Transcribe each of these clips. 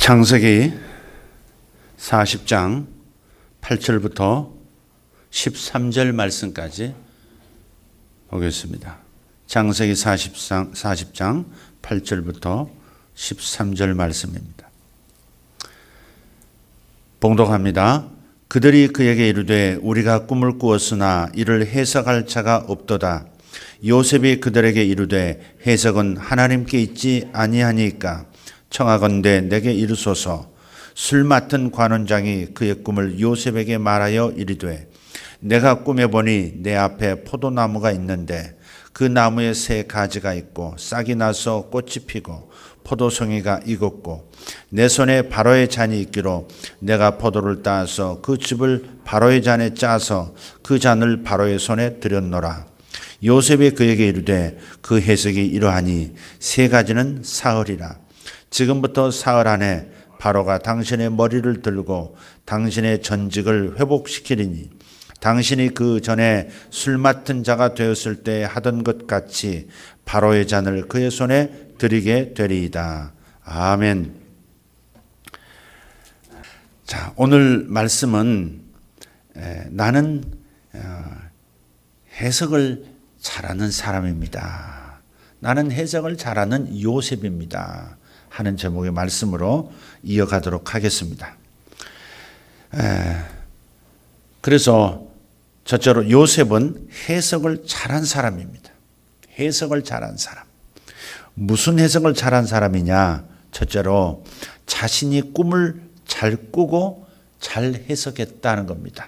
창세기 40장 8절부터 13절 말씀까지 보겠습니다. 창세기 40장 8절부터 13절 말씀입니다. 봉독합니다. 그들이 그에게 이르되 우리가 꿈을 꾸었으나 이를 해석할 자가 없도다. 요셉이 그들에게 이르되 해석은 하나님께 있지 아니하니까 청하건대 내게 이르소서. 술 맡은 관원장이 그의 꿈을 요셉에게 말하여 이르되 내가 꿈에 보니 내 앞에 포도나무가 있는데 그 나무에 새 가지가 있고 싹이 나서 꽃이 피고 포도송이가 익었고 내 손에 바로의 잔이 있기로 내가 포도를 따서 그 즙을 바로의 잔에 짜서 그 잔을 바로의 손에 들였노라. 요셉이 그에게 이르되 그 해석이 이러하니 세 가지는 사흘이라. 지금부터 사흘 안에 바로가 당신의 머리를 들고 당신의 전직을 회복시키리니 당신이 그 전에 술 맡은 자가 되었을 때 하던 것 같이 바로의 잔을 그의 손에 드리게 되리이다. 아멘. 자, 오늘 말씀은 나는 해석을 잘하는 사람입니다. 나는 해석을 잘하는 요셉입니다. 하는 제목의 말씀으로 이어가도록 하겠습니다. 그래서 첫째로 요셉은 해석을 잘한 사람입니다. 해석을 잘한 사람. 무슨 해석을 잘한 사람이냐? 첫째로 자신이 꿈을 잘 꾸고 잘 해석했다는 겁니다.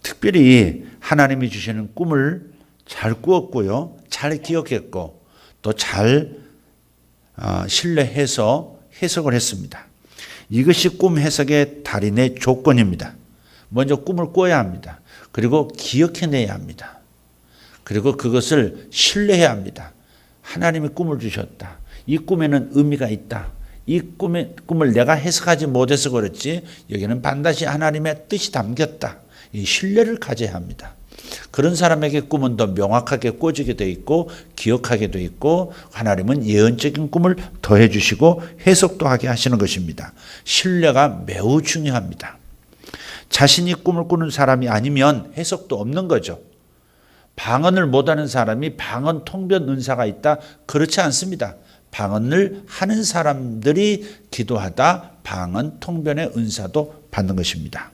특별히 하나님이 주시는 꿈을 잘 꾸었고요. 잘 기억했고 또 잘 신뢰해서 해석을 했습니다. 이것이 꿈 해석의 달인의 조건입니다. 먼저 꿈을 꿔야 합니다. 그리고 기억해내야 합니다. 그리고 그것을 신뢰해야 합니다. 하나님이 꿈을 주셨다. 이 꿈에는 의미가 있다. 이 꿈을 내가 해석하지 못해서 그렇지 여기는 반드시 하나님의 뜻이 담겼다. 이 신뢰를 가져야 합니다. 그런 사람에게 꿈은 더 명확하게 꿔지게 돼 있고 기억하게 돼 있고 하나님은 예언적인 꿈을 더해 주시고 해석도 하게 하시는 것입니다. 신뢰가 매우 중요합니다. 자신이 꿈을 꾸는 사람이 아니면 해석도 없는 거죠. 방언을 못하는 사람이 방언 통변 은사가 있다? 그렇지 않습니다. 방언을 하는 사람들이 기도하다 방언 통변의 은사도 받는 것입니다.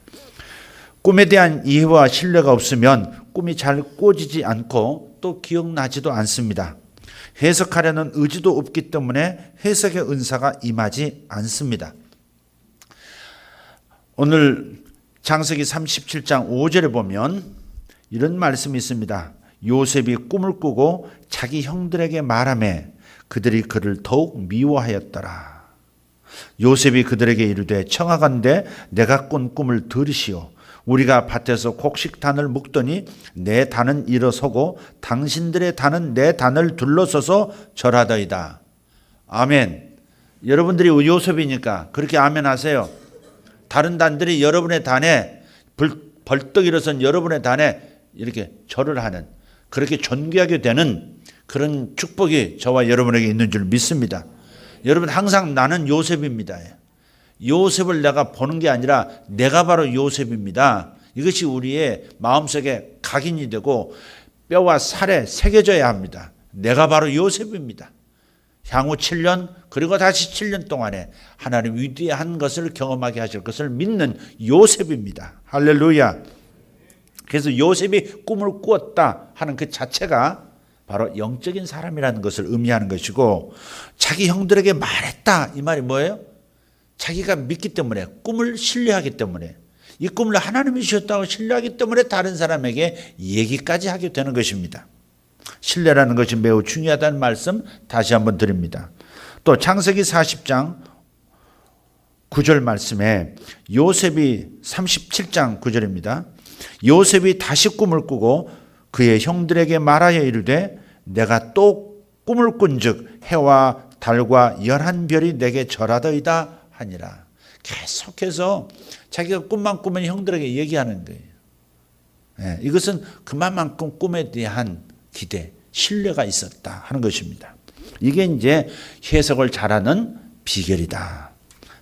꿈에 대한 이해와 신뢰가 없으면 꿈이 잘 꿔지지 않고 또 기억나지도 않습니다. 해석하려는 의지도 없기 때문에 해석의 은사가 임하지 않습니다. 오늘 창세기 37장 5절에 보면 이런 말씀이 있습니다. 요셉이 꿈을 꾸고 자기 형들에게 말하며 그들이 그를 더욱 미워하였더라. 요셉이 그들에게 이르되 청하건대 내가 꾼 꿈을 들으시오. 우리가 밭에서 곡식단을 묶더니 내 단은 일어서고 당신들의 단은 내 단을 둘러서서 절하더이다. 아멘. 여러분들이 요셉이니까 그렇게 아멘 하세요. 다른 단들이 여러분의 단에 벌떡 일어선 여러분의 단에 이렇게 절을 하는 그렇게 존귀하게 되는 그런 축복이 저와 여러분에게 있는 줄 믿습니다. 여러분 항상 나는 요셉입니다. 요셉을 내가 보는 게 아니라 내가 바로 요셉입니다. 이것이 우리의 마음속에 각인이 되고 뼈와 살에 새겨져야 합니다. 내가 바로 요셉입니다. 향후 7년 그리고 다시 7년 동안에 하나님 위대한 것을 경험하게 하실 것을 믿는 요셉입니다. 할렐루야. 그래서 요셉이 꿈을 꾸었다 하는 그 자체가 바로 영적인 사람이라는 것을 의미하는 것이고 자기 형들에게 말했다 이 말이 뭐예요? 자기가 믿기 때문에 꿈을 신뢰하기 때문에 이 꿈을 하나님이 주셨다고 신뢰하기 때문에 다른 사람에게 얘기까지 하게 되는 것입니다. 신뢰라는 것이 매우 중요하다는 말씀 다시 한번 드립니다. 또 창세기 40장 9절 말씀에 요셉이 37장 9절입니다. 요셉이 다시 꿈을 꾸고 그의 형들에게 말하여 이르되 내가 또 꿈을 꾼즉 해와 달과 11별이 내게 절하더이다 하니라. 계속해서 자기가 꿈만 꾸면 형들에게 얘기하는 거예요. 이것은 그만큼 꿈에 대한 기대, 신뢰가 있었다 하는 것입니다. 이게 이제 해석을 잘하는 비결이다.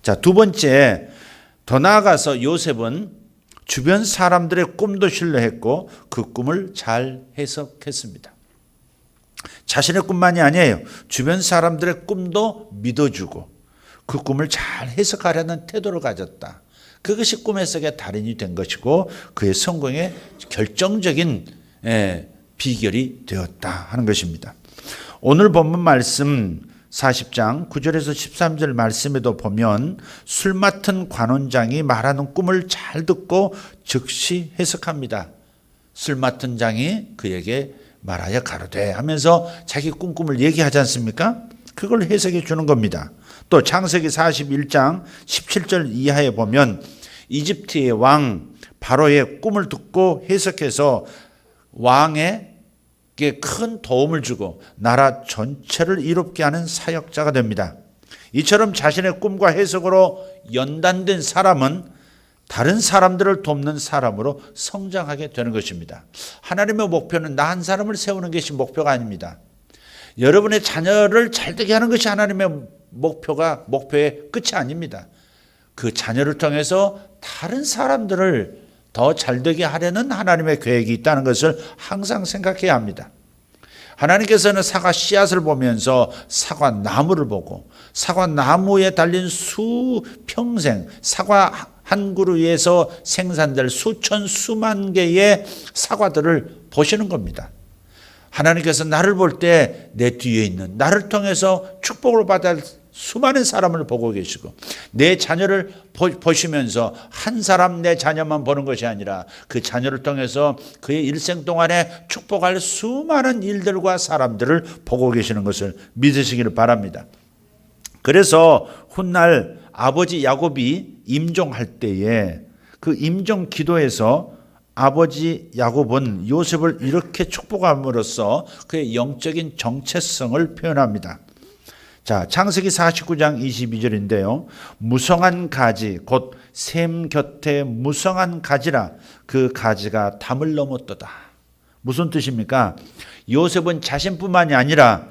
자, 두 번째, 더 나아가서 요셉은 주변 사람들의 꿈도 신뢰했고 그 꿈을 잘 해석했습니다. 자신의 꿈만이 아니에요. 주변 사람들의 꿈도 믿어주고 그 꿈을 잘 해석하려는 태도를 가졌다. 그것이 꿈 해석의 달인이 된 것이고 그의 성공의 결정적인 비결이 되었다 하는 것입니다. 오늘 본문 말씀 40장 9절에서 13절 말씀에도 보면 술 맡은 관원장이 말하는 꿈을 잘 듣고 즉시 해석합니다. 술 맡은 장이 그에게 말하여 가로되 하면서 자기 꿈을 얘기하지 않습니까? 그걸 해석해 주는 겁니다. 또 창세기 41장 17절 이하에 보면 이집트의 왕 바로의 꿈을 듣고 해석해서 왕에게 큰 도움을 주고 나라 전체를 이롭게 하는 사역자가 됩니다. 이처럼 자신의 꿈과 해석으로 연단된 사람은 다른 사람들을 돕는 사람으로 성장하게 되는 것입니다. 하나님의 목표는 나 한 사람을 세우는 것이 목표가 아닙니다. 여러분의 자녀를 잘되게 하는 것이 하나님의 목표의 끝이 아닙니다. 그 자녀를 통해서 다른 사람들을 더 잘되게 하려는 하나님의 계획이 있다는 것을 항상 생각해야 합니다. 하나님께서는 사과 씨앗을 보면서 사과 나무를 보고 사과 나무에 달린 수평생 사과 한 그루에서 생산될 수천 수만 개의 사과들을 보시는 겁니다. 하나님께서 나를 볼 때 내 뒤에 있는 나를 통해서 축복을 받을 수많은 사람을 보고 계시고 내 자녀를 보시면서 한 사람 내 자녀만 보는 것이 아니라 그 자녀를 통해서 그의 일생 동안에 축복할 수많은 일들과 사람들을 보고 계시는 것을 믿으시기를 바랍니다. 그래서 훗날 아버지 야곱이 임종할 때에 그 임종 기도에서 아버지 야곱은 요셉을 이렇게 축복함으로써 그의 영적인 정체성을 표현합니다. 자, 창세기 49장 22절인데요. 무성한 가지 곧 샘 곁에 무성한 가지라 그 가지가 담을 넘었도다. 무슨 뜻입니까? 요셉은 자신뿐만이 아니라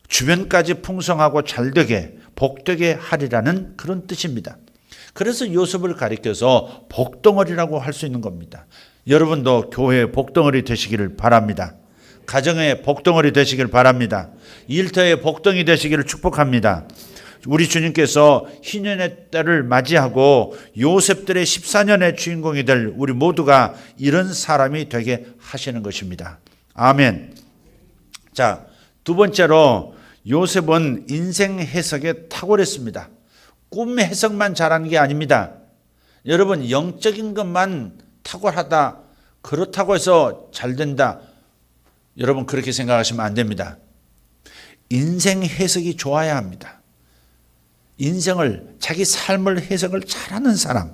주변까지 풍성하고 잘되게 복되게 하리라는 그런 뜻입니다. 그래서 요셉을 가리켜서 복덩어리라고 할 수 있는 겁니다. 여러분도 교회의 복덩어리 되시기를 바랍니다. 가정의 복덩어리 되시길 바랍니다. 일터의 복덩이 되시기를 축복합니다. 우리 주님께서 희년의 때를 맞이하고 요셉들의 14년의 주인공이 될 우리 모두가 이런 사람이 되게 하시는 것입니다. 아멘. 자, 두 번째로 요셉은 인생 해석에 탁월했습니다. 꿈 해석만 잘하는 게 아닙니다. 여러분, 영적인 것만 탁월하다, 그렇다고 해서 잘 된다, 여러분 그렇게 생각하시면 안 됩니다. 인생 해석이 좋아야 합니다. 인생을, 자기 삶을 해석을 잘하는 사람,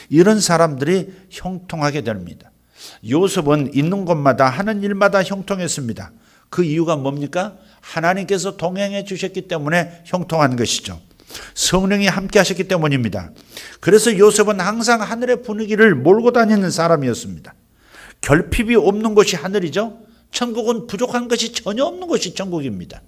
이런 사람들이 형통하게 됩니다. 요셉은 있는 곳마다 하는 일마다 형통했습니다. 그 이유가 뭡니까? 하나님께서 동행해 주셨기 때문에 형통한 것이죠. 성령이 함께 하셨기 때문입니다. 그래서 요셉은 항상 하늘의 분위기를 몰고 다니는 사람이었습니다. 결핍이 없는 곳이 하늘이죠. 천국은 부족한 것이 전혀 없는 것이 천국입니다.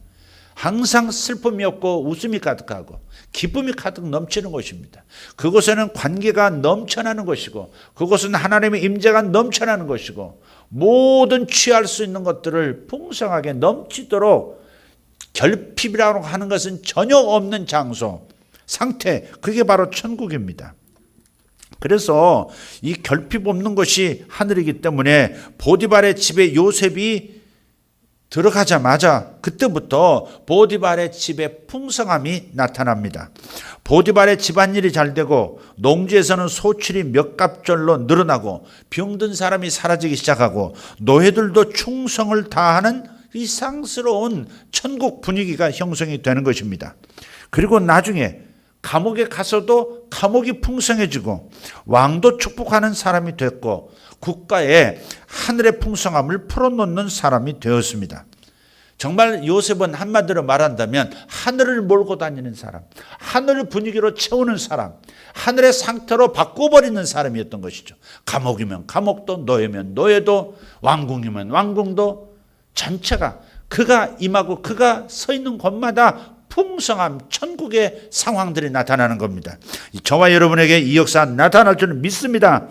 항상 슬픔이 없고 웃음이 가득하고 기쁨이 가득 넘치는 곳입니다. 그곳에는 관계가 넘쳐나는 것이고 그곳은 하나님의 임재가 넘쳐나는 것이고 모든 취할 수 있는 것들을 풍성하게 넘치도록 결핍이라고 하는 것은 전혀 없는 장소, 상태, 그게 바로 천국입니다. 그래서 이 결핍 없는 것이 하늘이기 때문에 보디발의 집에 요셉이 들어가자마자 그때부터 보디발의 집에 풍성함이 나타납니다. 보디발의 집안일이 잘 되고 농지에서는 소출이 몇 갑절로 늘어나고 병든 사람이 사라지기 시작하고 노예들도 충성을 다하는 이상스러운 천국 분위기가 형성이 되는 것입니다. 그리고 나중에 감옥에 가서도 감옥이 풍성해지고 왕도 축복하는 사람이 됐고 국가에 하늘의 풍성함을 풀어놓는 사람이 되었습니다. 정말 요셉은 한마디로 말한다면 하늘을 몰고 다니는 사람, 하늘 분위기로 채우는 사람, 하늘의 상태로 바꿔버리는 사람이었던 것이죠. 감옥이면 감옥도, 노예면 노예도, 왕궁이면 왕궁도 전체가 그가 임하고 그가 서 있는 곳마다 풍성함, 천국의 상황들이 나타나는 겁니다. 저와 여러분에게 이 역사 나타날 줄 믿습니다.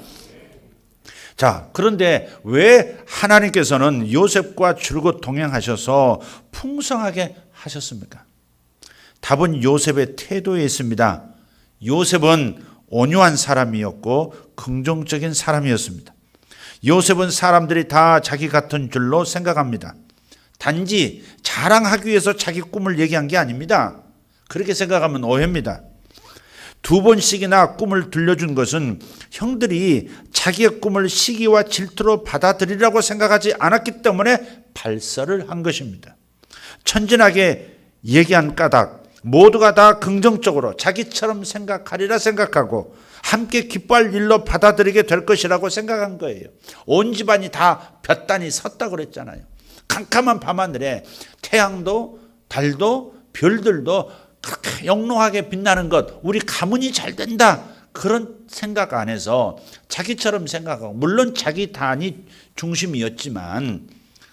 자, 그런데 왜 하나님께서는 요셉과 줄곧 동행하셔서 풍성하게 하셨습니까? 답은 요셉의 태도에 있습니다. 요셉은 온유한 사람이었고 긍정적인 사람이었습니다. 요셉은 사람들이 다 자기 같은 줄로 생각합니다. 단지 자랑하기 위해서 자기 꿈을 얘기한 게 아닙니다. 그렇게 생각하면 오해입니다. 2번씩이나 꿈을 들려준 것은 형들이 자기의 꿈을 시기와 질투로 받아들이라고 생각하지 않았기 때문에 발설을 한 것입니다. 천진하게 얘기한 까닭, 모두가 다 긍정적으로 자기처럼 생각하리라 생각하고 함께 기뻐할 일로 받아들이게 될 것이라고 생각한 거예요. 온 집안이 다 볕단이 섰다 그랬잖아요. 캄캄한 밤하늘에 태양도 달도 별들도 그렇게 영롱하게 빛나는 것, 우리 가문이 잘 된다, 그런 생각 안에서 자기처럼 생각하고, 물론 자기 단이 중심이었지만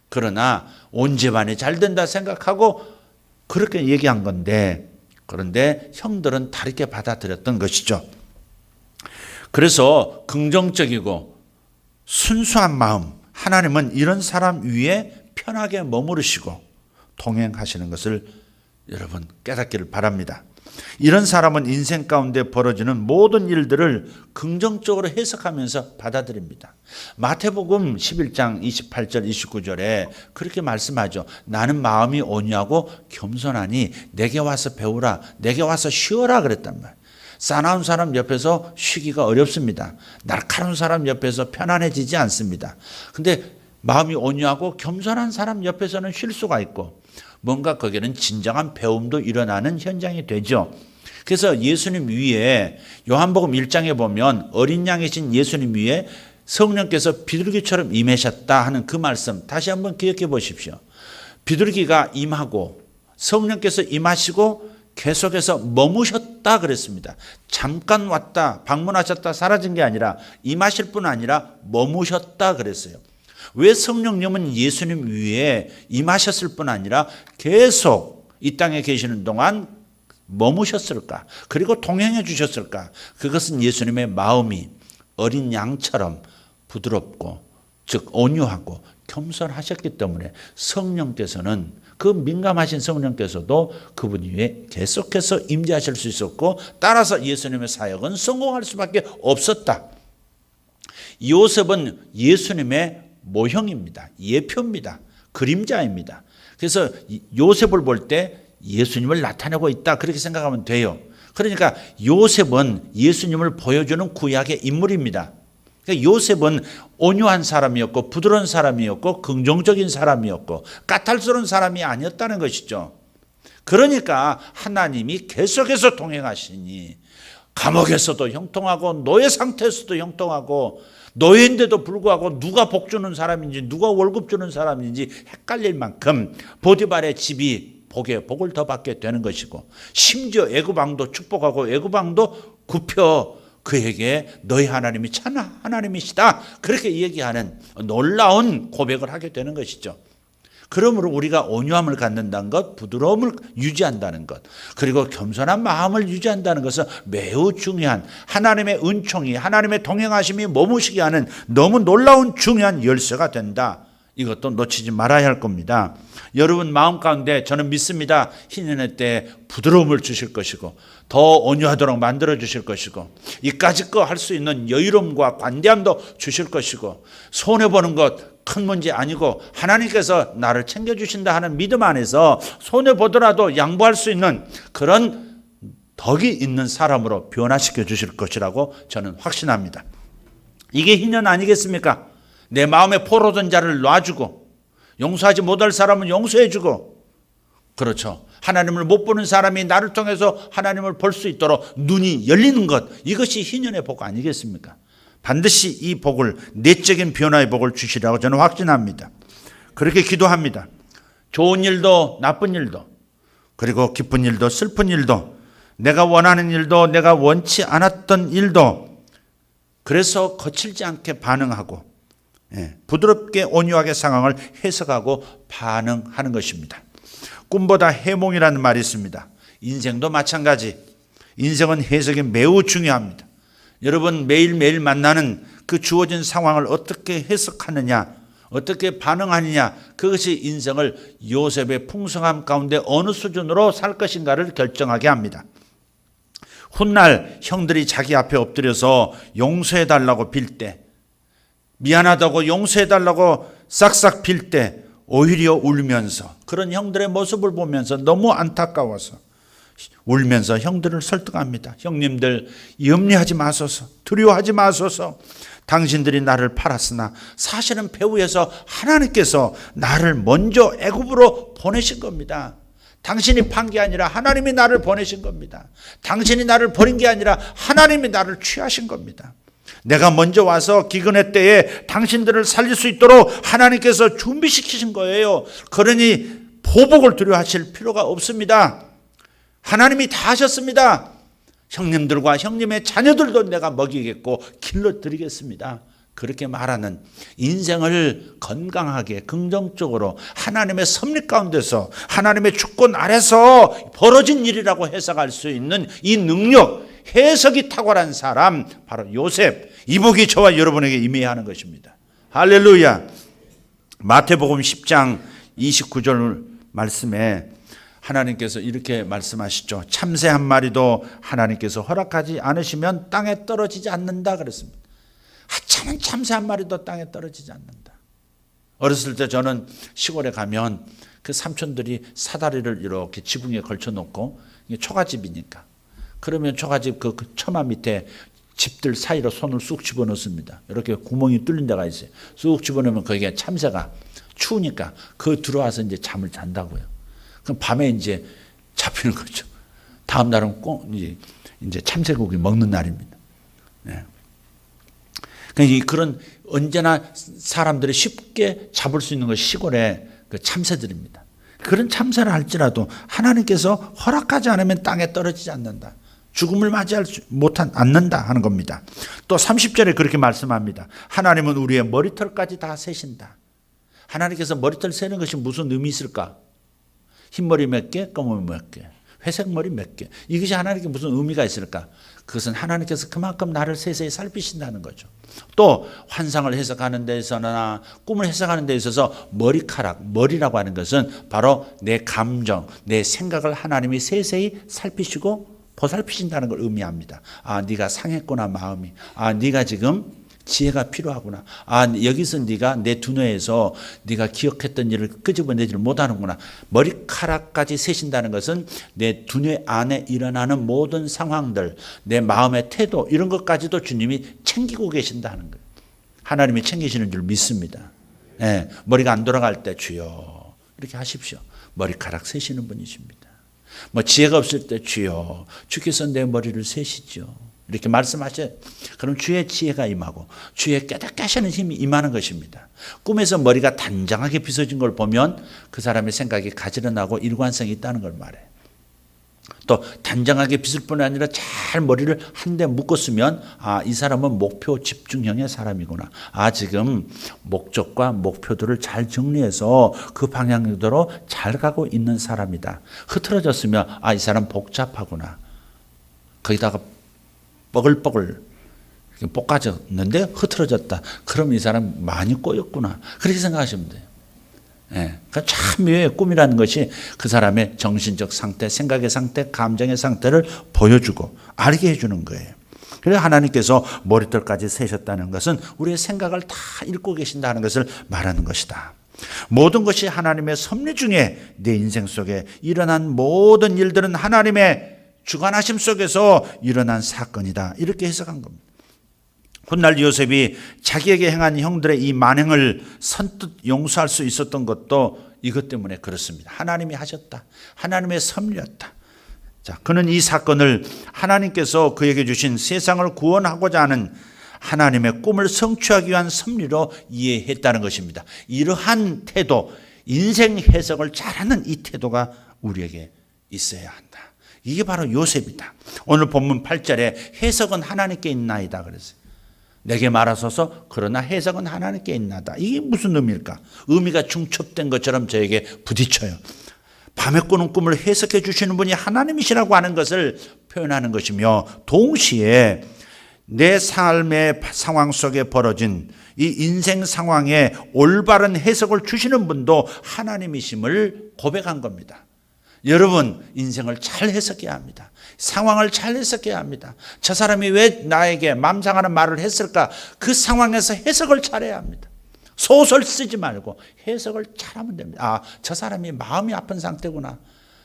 그러나 온 집안이 잘 된다 생각하고 그렇게 얘기한 건데, 그런데 형들은 다르게 받아들였던 것이죠. 그래서 긍정적이고 순수한 마음, 하나님은 이런 사람 위에 편하게 머무르시고 동행하시는 것을 여러분 깨닫기를 바랍니다. 이런 사람은 인생 가운데 벌어지는 모든 일들을 긍정적으로 해석하면서 받아들입니다. 마태복음 11장 28절 29절에 그렇게 말씀하죠. 나는 마음이 온유하고 겸손하니 내게 와서 배우라, 내게 와서 쉬어라 그랬단 말이에요. 사나운 사람 옆에서 쉬기가 어렵습니다. 날카로운 사람 옆에서 편안해지지 않습니다. 근데 마음이 온유하고 겸손한 사람 옆에서는 쉴 수가 있고 뭔가 거기는 진정한 배움도 일어나는 현장이 되죠. 그래서 예수님 위에 요한복음 1장에 보면 어린 양이신 예수님 위에 성령께서 비둘기처럼 임하셨다 하는 그 말씀 다시 한번 기억해 보십시오. 비둘기가 임하고 성령께서 임하시고 계속해서 머무셨다 그랬습니다. 잠깐 왔다 방문하셨다 사라진 게 아니라 임하실 뿐 아니라 머무셨다 그랬어요. 왜 성령님은 예수님 위에 임하셨을 뿐 아니라 계속 이 땅에 계시는 동안 머무셨을까? 그리고 동행해 주셨을까? 그것은 예수님의 마음이 어린 양처럼 부드럽고 즉 온유하고 겸손하셨기 때문에 성령께서는 그 민감하신 성령께서도 그분 위에 계속해서 임재하실 수 있었고 따라서 예수님의 사역은 성공할 수밖에 없었다. 요셉은 예수님의 모형입니다. 예표입니다. 그림자입니다. 그래서 요셉을 볼 때 예수님을 나타내고 있다 그렇게 생각하면 돼요. 그러니까 요셉은 예수님을 보여주는 구약의 인물입니다. 그러니까 요셉은 온유한 사람이었고 부드러운 사람이었고 긍정적인 사람이었고 까탈스러운 사람이 아니었다는 것이죠. 그러니까 하나님이 계속해서 동행하시니 감옥에서도 형통하고 노예 상태에서도 형통하고 노예인데도 불구하고 누가 복 주는 사람인지 누가 월급 주는 사람인지 헷갈릴 만큼 보디발의 집이 복에 복을 더 받게 되는 것이고 심지어 애굽 왕도 축복하고 애굽 왕도 굽혀 그에게 너희 하나님이 참 하나님이시다 그렇게 얘기하는 놀라운 고백을 하게 되는 것이죠. 그러므로 우리가 온유함을 갖는다는 것, 부드러움을 유지한다는 것, 그리고 겸손한 마음을 유지한다는 것은 매우 중요한 하나님의 은총이 하나님의 동행하심이 머무시게 하는 너무 놀라운 중요한 열쇠가 된다. 이것도 놓치지 말아야 할 겁니다. 여러분 마음 가운데 저는 믿습니다. 희년의 때 부드러움을 주실 것이고 더 온유하도록 만들어 주실 것이고 이까짓 거 할 수 있는 여유로움과 관대함도 주실 것이고 손해보는 것 큰 문제 아니고 하나님께서 나를 챙겨주신다 하는 믿음 안에서 손해보더라도 양보할 수 있는 그런 덕이 있는 사람으로 변화시켜 주실 것이라고 저는 확신합니다. 이게 희년 아니겠습니까? 내 마음에 포로된 자를 놔주고 용서하지 못할 사람은 용서해주고 그렇죠. 하나님을 못 보는 사람이 나를 통해서 하나님을 볼 수 있도록 눈이 열리는 것 이것이 희년의 복 아니겠습니까? 반드시 이 복을 내적인 변화의 복을 주시라고 저는 확신합니다. 그렇게 기도합니다. 좋은 일도 나쁜 일도 그리고 기쁜 일도 슬픈 일도 내가 원하는 일도 내가 원치 않았던 일도 그래서 거칠지 않게 반응하고 부드럽게 온유하게 상황을 해석하고 반응하는 것입니다. 꿈보다 해몽이라는 말이 있습니다. 인생도 마찬가지. 인생은 해석이 매우 중요합니다. 여러분 매일매일 만나는 그 주어진 상황을 어떻게 해석하느냐, 어떻게 반응하느냐, 그것이 인생을 요셉의 풍성함 가운데 어느 수준으로 살 것인가를 결정하게 합니다. 훗날 형들이 자기 앞에 엎드려서 용서해달라고 빌 때, 미안하다고 용서해달라고 싹싹 빌 때 오히려 울면서, 그런 형들의 모습을 보면서 너무 안타까워서 울면서 형들을 설득합니다. 형님들, 염려하지 마소서, 두려워하지 마소서. 당신들이 나를 팔았으나 사실은 배후에서 하나님께서 나를 먼저 애굽으로 보내신 겁니다. 당신이 판 게 아니라 하나님이 나를 보내신 겁니다. 당신이 나를 버린 게 아니라 하나님이 나를 취하신 겁니다. 내가 먼저 와서 기근의 때에 당신들을 살릴 수 있도록 하나님께서 준비시키신 거예요. 그러니 보복을 두려워하실 필요가 없습니다. 하나님이 다 하셨습니다. 형님들과 형님의 자녀들도 내가 먹이겠고 길러드리겠습니다. 그렇게 말하는, 인생을 건강하게 긍정적으로 하나님의 섭리 가운데서 하나님의 주권 아래서 벌어진 일이라고 해석할 수 있는 이 능력, 해석이 탁월한 사람, 바로 요셉, 이 복이 저와 여러분에게 임해야 하는 것입니다. 할렐루야. 마태복음 10장 29절 말씀에 하나님께서 이렇게 말씀하시죠. 참새 한 마리도 하나님께서 허락하지 않으시면 땅에 떨어지지 않는다 그랬습니다. 하찮은 참새 한 마리도 땅에 떨어지지 않는다. 어렸을 때 저는 시골에 가면 그 삼촌들이 사다리를 이렇게 지붕에 걸쳐놓고, 초가집이니까, 그러면 초가집 그 처마 밑에 집들 사이로 손을 쑥 집어넣습니다. 이렇게 구멍이 뚫린 데가 있어요. 쑥 집어넣으면 거기에 참새가 추우니까 그 들어와서 이제 잠을 잔다고요. 그럼 밤에 이제 잡히는 거죠. 다음 날은 꼭 이제 참새고기 먹는 날입니다. 네. 그러니까 그런 언제나 사람들이 쉽게 잡을 수 있는 것이 시골의 그 참새들입니다. 그런 참새를 할지라도 하나님께서 허락하지 않으면 땅에 떨어지지 않는다. 죽음을 맞이할 않는다 하는 겁니다. 또 30절에 그렇게 말씀합니다. 하나님은 우리의 머리털까지 다 세신다. 하나님께서 머리털 세는 것이 무슨 의미 있을까? 흰머리 몇 개, 검은 몇 개, 회색 머리 몇 개. 이것이 하나님께 무슨 의미가 있을까? 그것은 하나님께서 그만큼 나를 세세히 살피신다는 거죠. 또 환상을 해석하는 데 있어서나 꿈을 해석하는 데 있어서 머리카락, 머리라고 하는 것은 바로 내 감정, 내 생각을 하나님이 세세히 살피시고 보살피신다는 걸 의미합니다. 아, 네가 상했구나, 마음이. 아, 네가 지금 지혜가 필요하구나. 아, 여기서 네가 내 두뇌에서 네가 기억했던 일을 끄집어내지를 못하는구나. 머리카락까지 세신다는 것은 내 두뇌 안에 일어나는 모든 상황들, 내 마음의 태도, 이런 것까지도 주님이 챙기고 계신다는 거예요. 하나님이 챙기시는 줄 믿습니다. 예, 머리가 안 돌아갈 때 주여 이렇게 하십시오. 머리카락 세시는 분이십니다. 뭐 지혜가 없을 때 주여 주께서 내 머리를 세시죠. 이렇게 말씀하셔요. 그럼 주의 지혜가 임하고 주의 깨닫게 하시는 힘이 임하는 것입니다. 꿈에서 머리가 단장하게 빗어진 걸 보면 그 사람의 생각이 가지런하고 일관성이 있다는 걸 말해요. 또 단장하게 빗을 뿐 아니라 잘 머리를 한데 묶었으면 아, 이 사람은 목표 집중형의 사람이구나. 아, 지금 목적과 목표들을 잘 정리해서 그 방향대로 잘 가고 있는 사람이다. 흐트러졌으면 아, 이 사람 복잡하구나. 거기다가 뻐글뻐글 볶아졌는데 흐트러졌다. 그럼 이 사람 많이 꼬였구나. 그렇게 생각하시면 돼요. 예. 그러니까 참묘의 꿈이라는 것이 그 사람의 정신적 상태, 생각의 상태, 감정의 상태를 보여주고 알게 해주는 거예요. 그래서 하나님께서 머리털까지 세셨다는 것은 우리의 생각을 다 읽고 계신다는 것을 말하는 것이다. 모든 것이 하나님의 섭리 중에 내 인생 속에 일어난 모든 일들은 하나님의 주관하심 속에서 일어난 사건이다. 이렇게 해석한 겁니다. 훗날 요셉이 자기에게 행한 형들의 이 만행을 선뜻 용서할 수 있었던 것도 이것 때문에 그렇습니다. 하나님이 하셨다. 하나님의 섭리였다. 자, 그는 이 사건을 하나님께서 그에게 주신 세상을 구원하고자 하는 하나님의 꿈을 성취하기 위한 섭리로 이해했다는 것입니다. 이러한 태도, 인생 해석을 잘하는 이 태도가 우리에게 있어야 한다. 이게 바로 요셉이다. 오늘 본문 8절에 해석은 하나님께 있나이다 그랬어요. 내게 말하소서 그러나 해석은 하나님께 있나다. 이게 무슨 의미일까? 의미가 중첩된 것처럼 저에게 부딪혀요. 밤에 꾸는 꿈을 해석해 주시는 분이 하나님이시라고 하는 것을 표현하는 것이며, 동시에 내 삶의 상황 속에 벌어진 이 인생 상황에 올바른 해석을 주시는 분도 하나님이심을 고백한 겁니다. 여러분, 인생을 잘 해석해야 합니다. 상황을 잘 해석해야 합니다. 저 사람이 왜 나에게 맘상하는 말을 했을까? 그 상황에서 해석을 잘해야 합니다. 소설 쓰지 말고 해석을 잘하면 됩니다. 아, 저 사람이 마음이 아픈 상태구나.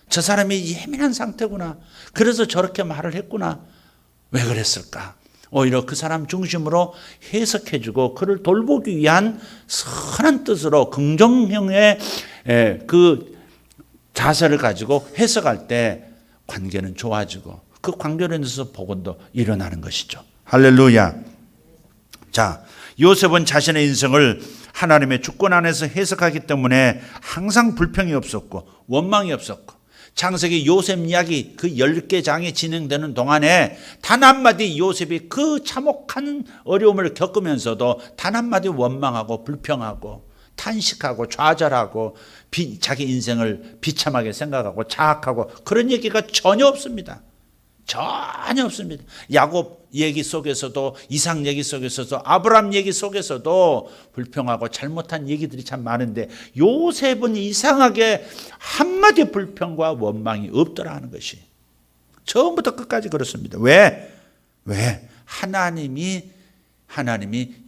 저 사람이 예민한 상태구나. 그래서 저렇게 말을 했구나. 왜 그랬을까? 오히려 그 사람 중심으로 해석해주고 그를 돌보기 위한 선한 뜻으로 긍정형의 그 자세를 가지고 해석할 때 관계는 좋아지고 그 관계로 인해서 복원도 일어나는 것이죠. 할렐루야. 자, 요셉은 자신의 인생을 하나님의 주권 안에서 해석하기 때문에 항상 불평이 없었고 원망이 없었고, 창세기 요셉 이야기 그 10개 장이 진행되는 동안에 단 한마디 요셉이 그 참혹한 어려움을 겪으면서도 단 한마디 원망하고 불평하고 탄식하고 좌절하고 자기 인생을 비참하게 생각하고 자학하고 그런 얘기가 전혀 없습니다. 전혀 없습니다. 야곱 얘기 속에서도, 이삭 얘기 속에서도, 아브라함 얘기 속에서도 불평하고 잘못한 얘기들이 참 많은데, 요셉은 이상하게 한마디 불평과 원망이 없더라 하는 것이 처음부터 끝까지 그렇습니다. 왜? 하나님이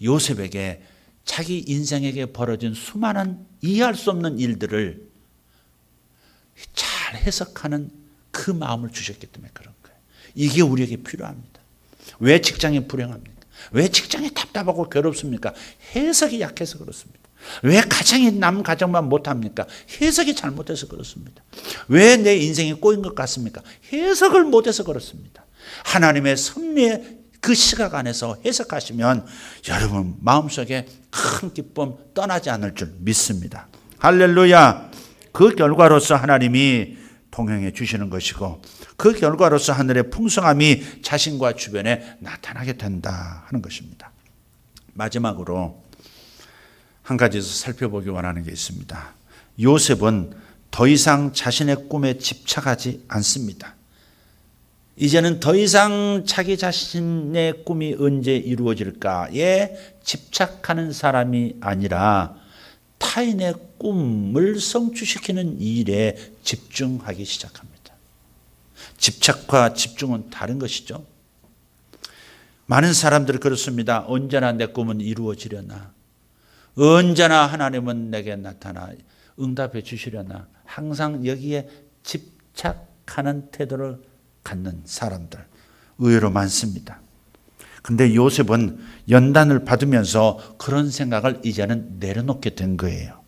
요셉에게 자기 인생에게 벌어진 수많은 이해할 수 없는 일들을 잘 해석하는 그 마음을 주셨기 때문에 그런 거예요. 이게 우리에게 필요합니다. 왜 직장이 불행합니까? 왜 직장이 답답하고 괴롭습니까? 해석이 약해서 그렇습니다. 왜 가정이 남 가정만 못합니까? 해석이 잘못해서 그렇습니다. 왜 내 인생이 꼬인 것 같습니까? 해석을 못해서 그렇습니다. 하나님의 섭리의 그 시각 안에서 해석하시면 여러분 마음속에 큰 기쁨 떠나지 않을 줄 믿습니다. 할렐루야. 그 결과로서 하나님이 동행해 주시는 것이고, 그 결과로서 하늘의 풍성함이 자신과 주변에 나타나게 된다 하는 것입니다. 마지막으로 한 가지 더 살펴보기 원하는 게 있습니다. 요셉은 더 이상 자신의 꿈에 집착하지 않습니다. 이제는 더 이상 자기 자신의 꿈이 언제 이루어질까에 집착하는 사람이 아니라 타인의 꿈을 성취시키는 일에 집중하기 시작합니다. 집착과 집중은 다른 것이죠. 많은 사람들이 그렇습니다. 언제나 내 꿈은 이루어지려나, 언제나 하나님은 내게 나타나 응답해 주시려나, 항상 여기에 집착하는 태도를 갖는 사람들 의외로 많습니다. 근데 요셉은 연단을 받으면서 그런 생각을 이제는 내려놓게 된 거예요.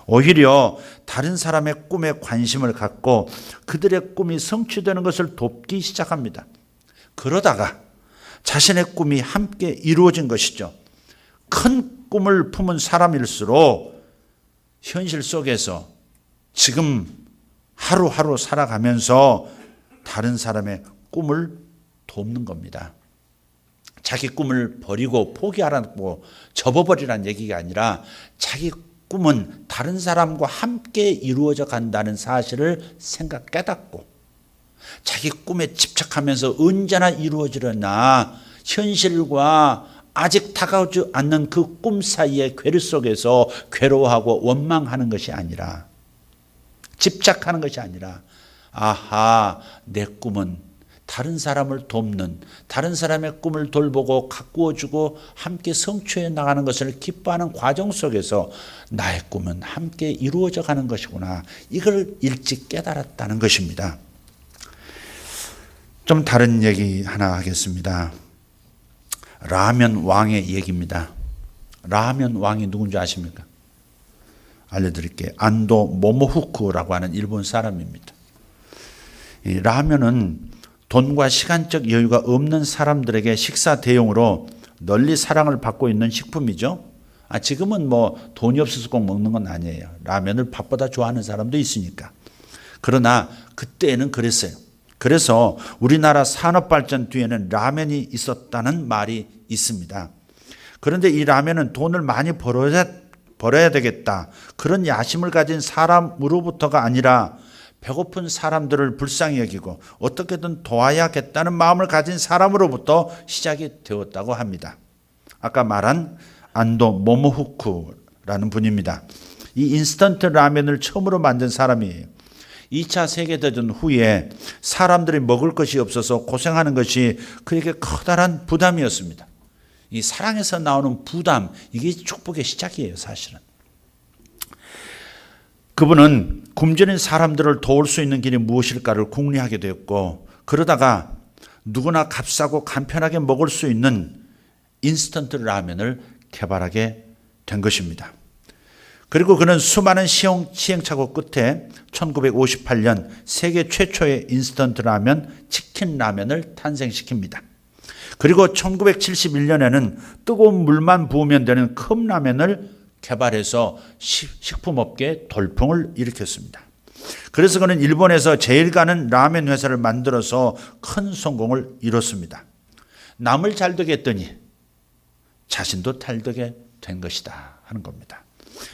오히려 다른 사람의 꿈에 관심을 갖고 그들의 꿈이 성취되는 것을 돕기 시작합니다. 그러다가 자신의 꿈이 함께 이루어진 것이죠. 큰 꿈을 품은 사람일수록 현실 속에서 지금 하루하루 살아가면서 다른 사람의 꿈을 돕는 겁니다. 자기 꿈을 버리고 포기하라고 접어버리라는 얘기가 아니라 자기 꿈은 다른 사람과 함께 이루어져 간다는 사실을 깨닫고 자기 꿈에 집착하면서 언제나 이루어지려나 현실과 아직 다가오지 않는 그 꿈 사이의 괴리 속에서 괴로워하고 원망하는 것이 아니라, 집착하는 것이 아니라, 아하, 내 꿈은 다른 사람을 돕는, 다른 사람의 꿈을 돌보고 가꾸어주고 함께 성취해 나가는 것을 기뻐하는 과정 속에서 나의 꿈은 함께 이루어져 가는 것이구나, 이걸 일찍 깨달았다는 것입니다. 좀 다른 얘기 하나 하겠습니다. 라면 왕의 얘기입니다. 라면 왕이 누군지 아십니까? 알려드릴게요. 안도 모모후쿠라고 하는 일본 사람입니다. 이 라면은 돈과 시간적 여유가 없는 사람들에게 식사 대용으로 널리 사랑을 받고 있는 식품이죠. 지금은 뭐 돈이 없어서 꼭 먹는 건 아니에요. 라면을 밥보다 좋아하는 사람도 있으니까. 그러나 그때는 그랬어요. 그래서 우리나라 산업발전 뒤에는 라면이 있었다는 말이 있습니다. 그런데 이 라면은 돈을 많이 벌어야 되겠다, 그런 야심을 가진 사람으로부터가 아니라 배고픈 사람들을 불쌍히 여기고 어떻게든 도와야겠다는 마음을 가진 사람으로부터 시작이 되었다고 합니다. 아까 말한 안도 모모후쿠라는 분입니다. 이 인스턴트 라면을 처음으로 만든 사람이에요. 2차 세계대전 후에 사람들이 먹을 것이 없어서 고생하는 것이 그에게 커다란 부담이었습니다. 이 사랑에서 나오는 부담, 이게 축복의 시작이에요, 사실은. 그분은 굶주린 사람들을 도울 수 있는 길이 무엇일까를 궁리하게 되었고, 그러다가 누구나 값싸고 간편하게 먹을 수 있는 인스턴트 라면을 개발하게 된 것입니다. 그리고 그는 수많은 시행착오 끝에 1958년 세계 최초의 인스턴트 라면, 치킨 라면을 탄생시킵니다. 그리고 1971년에는 뜨거운 물만 부으면 되는 컵라면을 개발해서 식품업계에 돌풍을 일으켰습니다. 그래서 그는 일본에서 제일 가는 라면 회사를 만들어서 큰 성공을 이뤘습니다. 남을 잘되게 했더니 자신도 잘되게 된 것이다 하는 겁니다.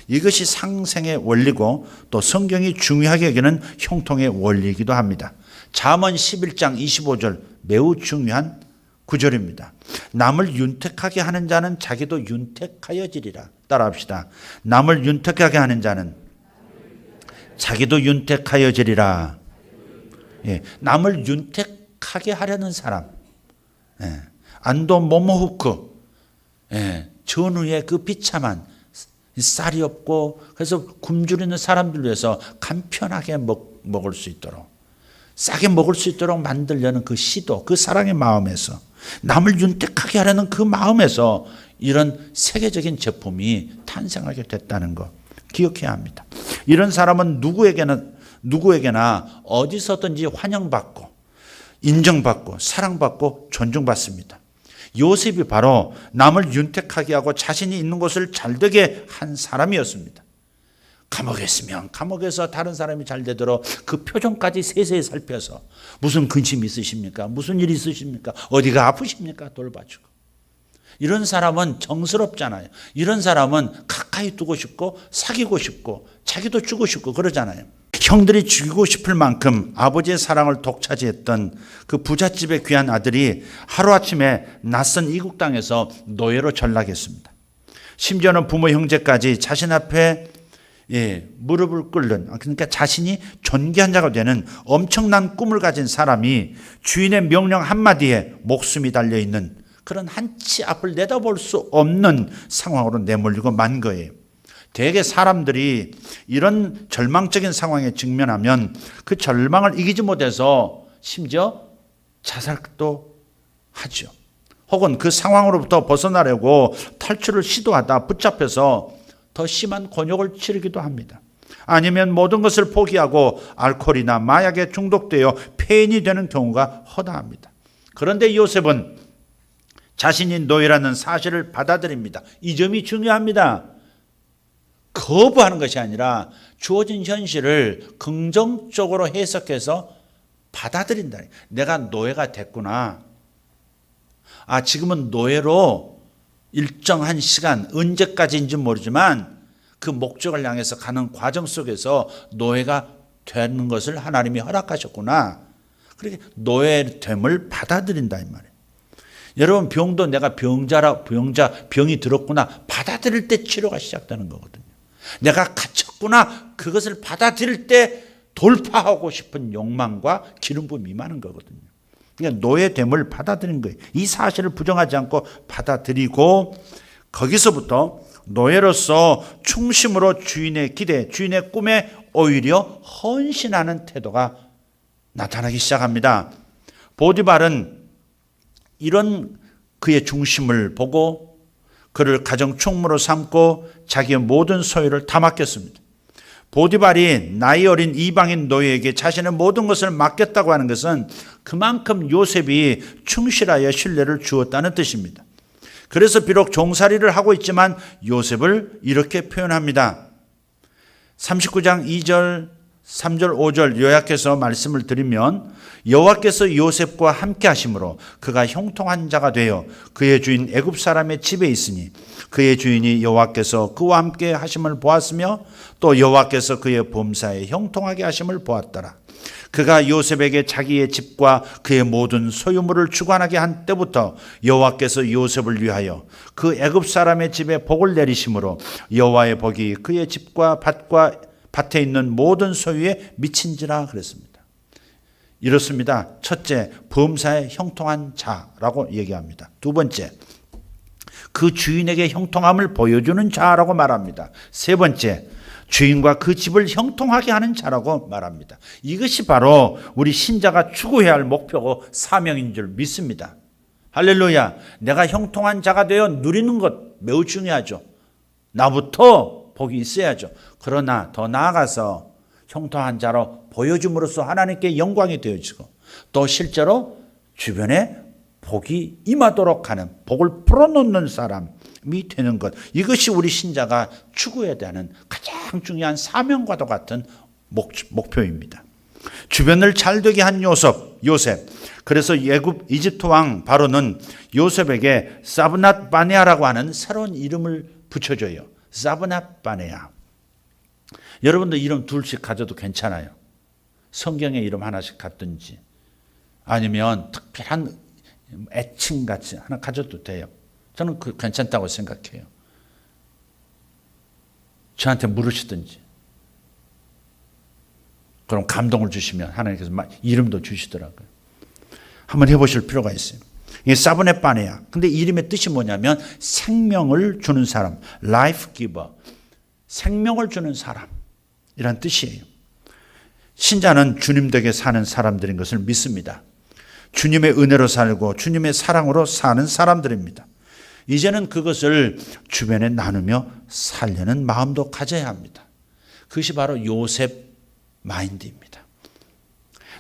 이것이 상생의 원리고 또 성경이 중요하게 여기는 형통의 원리이기도 합니다. 잠언 11장 25절 매우 중요한 구절입니다. 남을 윤택하게 하는 자는 자기도 윤택하여지리라. 따라합시다. 남을 윤택하게 하는 자는 자기도 윤택하여지리라. 예, 남을 윤택하게 하려는 사람. 예, 안도 모모후쿠. 예, 전후의 그 비참한 쌀이 없고 그래서 굶주리는 사람들 위해서 간편하게 먹을 수 있도록 싸게 먹을 수 있도록 만들려는 그 시도, 그 사랑의 마음에서 남을 윤택하게 하려는 그 마음에서 이런 세계적인 제품이 탄생하게 됐다는 것 기억해야 합니다. 이런 사람은 누구에게나 어디서든지 환영받고 인정받고 사랑받고 존중받습니다. 요셉이 바로 남을 윤택하게 하고 자신이 있는 곳을 잘되게 한 사람이었습니다. 감옥에 있으면 감옥에서 다른 사람이 잘 되도록 그 표정까지 세세히 살펴서 무슨 근심이 있으십니까? 무슨 일이 있으십니까? 어디가 아프십니까? 돌봐주고. 이런 사람은 정스럽잖아요. 이런 사람은 가까이 두고 싶고 사귀고 싶고 자기도 주고 싶고 그러잖아요. 형들이 죽이고 싶을 만큼 아버지의 사랑을 독차지했던 그 부잣집의 귀한 아들이 하루아침에 낯선 이국 땅에서 노예로 전락했습니다. 심지어는 부모 형제까지 자신 앞에 무릎을 꿇는, 그러니까 자신이 존귀한 자가 되는 엄청난 꿈을 가진 사람이 주인의 명령 한마디에 목숨이 달려있는 그런 한치 앞을 내다볼 수 없는 상황으로 내몰리고 만 거예요. 대개 사람들이 이런 절망적인 상황에 직면하면 그 절망을 이기지 못해서 심지어 자살도 하죠. 혹은 그 상황으로부터 벗어나려고 탈출을 시도하다 붙잡혀서 더 심한 곤욕을 치르기도 합니다. 아니면 모든 것을 포기하고 알코올이나 마약에 중독되어 폐인이 되는 경우가 허다합니다. 그런데 요셉은 자신이 노예라는 사실을 받아들입니다. 이 점이 중요합니다. 거부하는 것이 아니라 주어진 현실을 긍정적으로 해석해서 받아들인다. 내가 노예가 됐구나. 지금은 노예로 일정한 시간, 언제까지인지 모르지만 그 목적을 향해서 가는 과정 속에서 노예가 되는 것을 하나님이 허락하셨구나. 그렇게 노예됨을 받아들인다 이 말이에요. 여러분 병도 내가 병이 들었구나 받아들일 때 치료가 시작되는 거거든요. 내가 갇혔구나 그것을 받아들일 때 돌파하고 싶은 욕망과 기름 부음이 임하는 거거든요. 그러니까 노예됨을 받아들인 거예요. 이 사실을 부정하지 않고 받아들이고 거기서부터 노예로서 충심으로 주인의 기대, 주인의 꿈에 오히려 헌신하는 태도가 나타나기 시작합니다. 보디발은 이런 그의 중심을 보고 그를 가정 총무로 삼고 자기의 모든 소유를 다 맡겼습니다. 보디발이 나이 어린 이방인 노예에게 자신의 모든 것을 맡겼다고 하는 것은 그만큼 요셉이 충실하여 신뢰를 주었다는 뜻입니다. 그래서 비록 종살이를 하고 있지만 요셉을 이렇게 표현합니다. 39장 2절 3절 5절 요약해서 말씀을 드리면 여호와께서 요셉과 함께 하심으로 그가 형통한 자가 되어 그의 주인 애굽 사람의 집에 있으니 그의 주인이 여호와께서 그와 함께 하심을 보았으며 또 여호와께서 그의 범사에 형통하게 하심을 보았더라. 그가 요셉에게 자기의 집과 그의 모든 소유물을 주관하게 한 때부터 여호와께서 요셉을 위하여 그 애굽 사람의 집에 복을 내리심으로 여호와의 복이 그의 집과 밭에 있는 모든 소유에 미친지라 그랬습니다. 이렇습니다. 첫째, 범사에 형통한 자라고 얘기합니다. 두 번째, 그 주인에게 형통함을 보여주는 자라고 말합니다. 세 번째, 주인과 그 집을 형통하게 하는 자라고 말합니다. 이것이 바로 우리 신자가 추구해야 할 목표고 사명인 줄 믿습니다. 할렐루야. 내가 형통한 자가 되어 누리는 것 매우 중요하죠. 나부터 복이 있어야죠. 그러나 더 나아가서 형통한 자로 보여줌으로써 하나님께 영광이 되어지고 또 실제로 주변에 복이 임하도록 하는, 복을 풀어놓는 사람이 되는 것, 이것이 우리 신자가 추구해야 되는 가장 중요한 사명과도 같은 목표입니다. 주변을 잘되게 한 요셉. 그래서 이집트 왕 바로는 요셉에게 사브낫 바네아라고 하는 새로운 이름을 붙여줘요. 사브낫 바네아. 여러분도 이름 둘씩 가져도 괜찮아요. 성경의 이름 하나씩 갖든지 아니면 특별한 애칭같이 하나 가져도 돼요. 저는 그 괜찮다고 생각해요. 저한테 물으시든지 그럼 감동을 주시면 하나님께서 이름도 주시더라고요. 한번 해보실 필요가 있어요. 이게 사브네 바네야. 근데 이름의 뜻이 뭐냐면 생명을 주는 사람, life giver, 생명을 주는 사람이란 뜻이에요. 신자는 주님 덕에 사는 사람들인 것을 믿습니다. 주님의 은혜로 살고 주님의 사랑으로 사는 사람들입니다. 이제는 그것을 주변에 나누며 살려는 마음도 가져야 합니다. 그것이 바로 요셉 마인드입니다.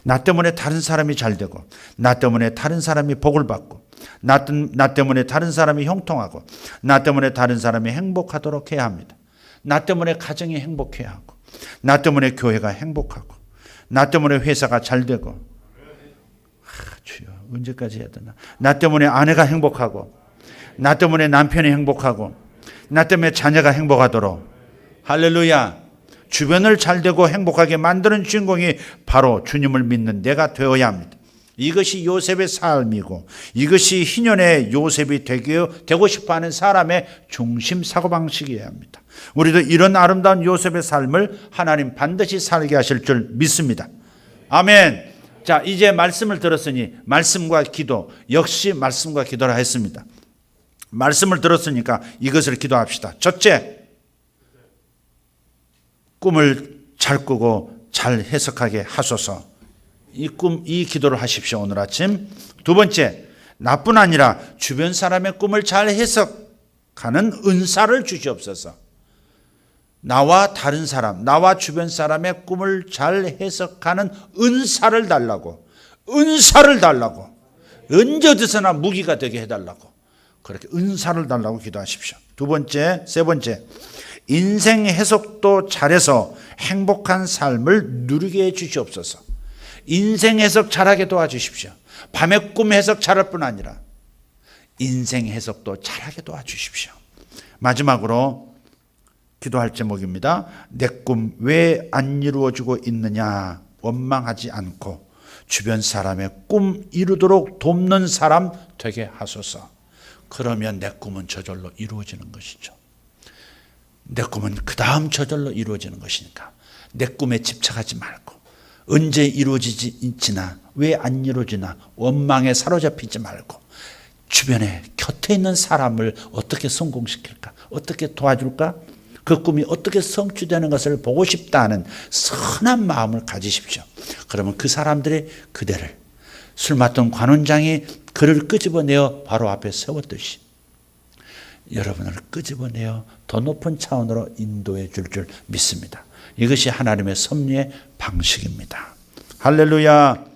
나 때문에 다른 사람이 잘 되고, 나 때문에 다른 사람이 복을 받고, 나 때문에 다른 사람이 형통하고, 나 때문에 다른 사람이 행복하도록 해야 합니다. 나 때문에 가정이 행복해야 하고, 나 때문에 교회가 행복하고, 나 때문에 회사가 잘 되고, 주여 언제까지 해야 되나? 나 때문에 아내가 행복하고, 나 때문에 남편이 행복하고, 나 때문에 자녀가 행복하도록. 할렐루야. 주변을 잘되고 행복하게 만드는 주인공이 바로 주님을 믿는 내가 되어야 합니다. 이것이 요셉의 삶이고 이것이 희년의 요셉이 되고 싶어하는 사람의 중심 사고방식이어야 합니다. 우리도 이런 아름다운 요셉의 삶을 하나님 반드시 살게 하실 줄 믿습니다. 아멘. 자, 이제 말씀을 들었으니 말씀과 기도, 역시 말씀과 기도를 했습니다. 말씀을 들었으니까 이것을 기도합시다. 첫째, 꿈을 잘 꾸고 잘 해석하게 하소서. 이 기도를 하십시오, 오늘 아침. 두 번째, 나뿐 아니라 주변 사람의 꿈을 잘 해석하는 은사를 주시옵소서. 나와 다른 사람, 나와 주변 사람의 꿈을 잘 해석하는 은사를 달라고. 언제 어디서나 무기가 되게 해달라고. 그렇게 은사를 달라고 기도하십시오. 두 번째, 세 번째, 인생 해석도 잘해서 행복한 삶을 누리게 해 주시옵소서. 인생 해석 잘하게 도와주십시오. 밤의 꿈 해석 잘할 뿐 아니라 인생 해석도 잘하게 도와주십시오. 마지막으로 기도할 제목입니다. 내 꿈 왜 안 이루어지고 있느냐 원망하지 않고 주변 사람의 꿈 이루도록 돕는 사람 되게 하소서. 그러면 내 꿈은 저절로 이루어지는 것이죠. 내 꿈은 그 다음 저절로 이루어지는 것이니까 내 꿈에 집착하지 말고 언제 이루어지지나 왜 안 이루어지나 원망에 사로잡히지 말고 주변에 곁에 있는 사람을 어떻게 성공시킬까, 어떻게 도와줄까, 그 꿈이 어떻게 성취되는 것을 보고 싶다는 선한 마음을 가지십시오. 그러면 그 사람들의 그대를 술 맡던 관원장이 그를 끄집어내어 바로 앞에 세웠듯이 여러분을 끄집어내어 더 높은 차원으로 인도해 줄 믿습니다. 이것이 하나님의 섭리의 방식입니다. 할렐루야.